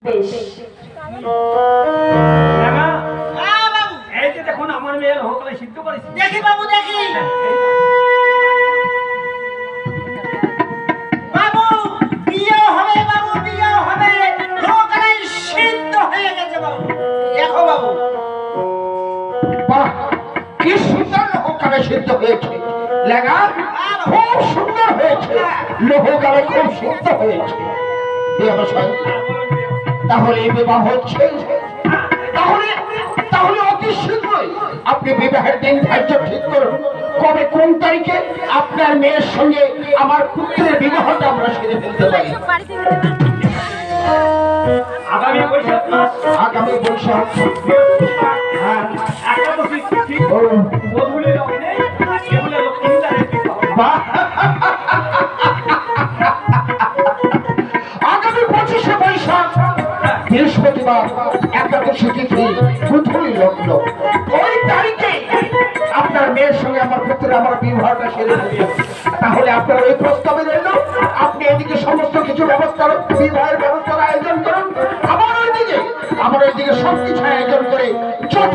এই যে দেখুন আমার মেয়ের হোকলে সিদ্ধ করেছি। দেখি বাবু দেখি। বাবু বিয়ে হবে, বাবু বিয়ে হবে, হোকলে সিদ্ধ হয়ে গেছে বাবু। দেখো বাবু। বাহ, কি সুন্দর হোকলে সিদ্ধ হয়েছে। লাগা খুব সুন্দর হয়েছে, লোহগালে খুব সিদ্ধ হয়েছে। তাহলে বিবাহ হচ্ছে, তাহলে তাহলে অতি শীঘ্রই আপনি বিবাহের দিন ধার্য ঠিক করুন। কবে কোন তারিখে আপনার মেয়ের সঙ্গে আমার পুত্রের বিবাহটা আমরা সেরে ফেলতে পারি। আগামী বৈশাখ মাস, আগামী বৈশাখ। হ্যাঁ, একটা তো ঠিক বধূলের অনেক এগুলো লক্ষ্মীদারের বিবাহ। বাহ, আগামী 25শে বৈশাখ বৃহস্পতিবার একাদশী তিথি বুধুলি লগ্ন, ওই তারিখে আপনার মেয়ের সঙ্গে আমার পুত্রের আমার বিবাহটা সেরে ফেলতে। তাহলে আপনার ওই প্রস্তাবে রইল, আপনি এদিকে সমস্ত কিছু ব্যবস্থা, বিবাহের ব্যবস্থার আয়োজন করুন, আমার ওইদিকে সবকিছু আয়োজন করে